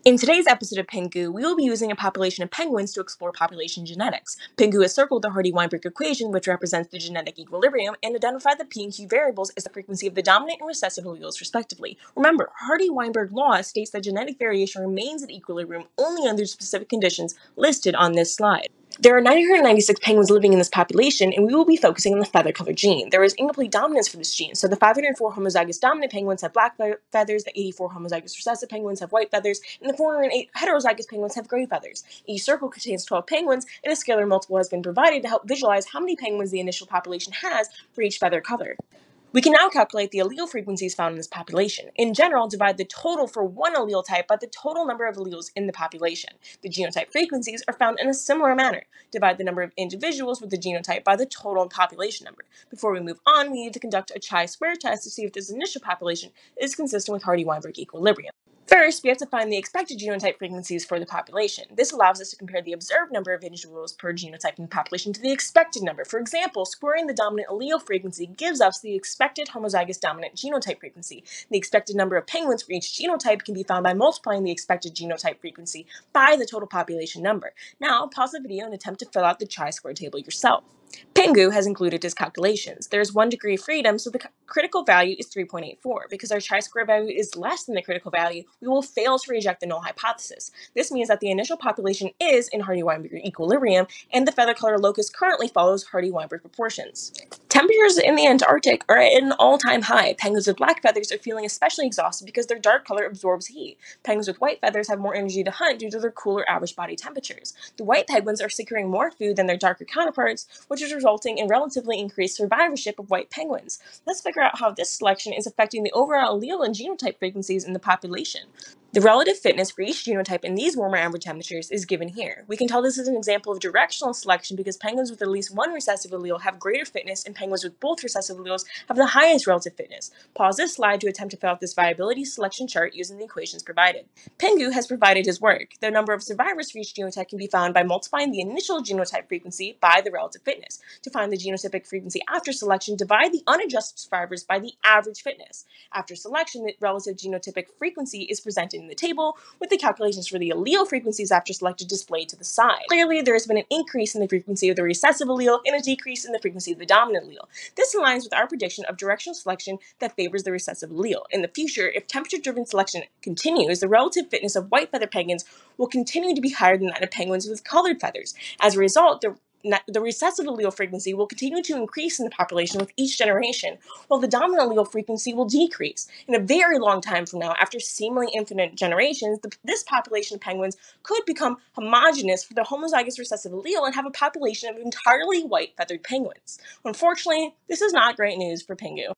In today's episode of Pingu, we will be using a population of penguins to explore population genetics. Pingu has circled the Hardy-Weinberg equation, which represents the genetic equilibrium, and identified the P and Q variables as the frequency of the dominant and recessive alleles, respectively. Remember, Hardy-Weinberg law states that genetic variation remains at equilibrium only under specific conditions listed on this slide. There are 996 penguins living in this population, and we will be focusing on the feather color gene. There is incomplete dominance for this gene, so the 504 homozygous dominant penguins have black feathers, the 84 homozygous recessive penguins have white feathers, and the 408 heterozygous penguins have gray feathers. Each circle contains 12 penguins, and a scalar multiple has been provided to help visualize how many penguins the initial population has for each feather color. We can now calculate the allele frequencies found in this population. In general, divide the total for one allele type by the total number of alleles in the population. The genotype frequencies are found in a similar manner. Divide the number of individuals with the genotype by the total population number. Before we move on, we need to conduct a chi-square test to see if this initial population is consistent with Hardy-Weinberg equilibrium. First, we have to find the expected genotype frequencies for the population. This allows us to compare the observed number of individuals per genotype in the population to the expected number. For example, squaring the dominant allele frequency gives us the expected homozygous dominant genotype frequency. The expected number of penguins for each genotype can be found by multiplying the expected genotype frequency by the total population number. Now, pause the video and attempt to fill out the chi-square table yourself. Pingu has included his calculations. There is 1 degree of freedom, so the critical value is 3.84. Because our chi-square value is less than the critical value, we will fail to reject the null hypothesis. This means that the initial population is in Hardy-Weinberg equilibrium, and the feather color locus currently follows Hardy-Weinberg proportions. Temperatures in the Antarctic are at an all-time high. Penguins with black feathers are feeling especially exhausted because their dark color absorbs heat. Penguins with white feathers have more energy to hunt due to their cooler average body temperatures. The white penguins are securing more food than their darker counterparts, which is resulting in relatively increased survivorship of white penguins. Let's figure out how this selection is affecting the overall allele and genotype frequencies in the population. The relative fitness for each genotype in these warmer average temperatures is given here. We can tell this is an example of directional selection because penguins with at least one recessive allele have greater fitness and penguins with both recessive alleles have the highest relative fitness. Pause this slide to attempt to fill out this viability selection chart using the equations provided. Pingu has provided his work. The number of survivors for each genotype can be found by multiplying the initial genotype frequency by the relative fitness. To find the genotypic frequency after selection, divide the unadjusted survivors by the average fitness. After selection, the relative genotypic frequency is presented in the table, with the calculations for the allele frequencies after selection displayed to the side. Clearly, there has been an increase in the frequency of the recessive allele and a decrease in the frequency of the dominant allele. This aligns with our prediction of directional selection that favors the recessive allele. In the future, if temperature-driven selection continues, the relative fitness of white feather penguins will continue to be higher than that of penguins with colored feathers. As a result, the recessive allele frequency will continue to increase in the population with each generation, while the dominant allele frequency will decrease. In a very long time from now, after seemingly infinite generations, this population of penguins could become homogeneous for the homozygous recessive allele and have a population of entirely white feathered penguins. Unfortunately, this is not great news for Pingu.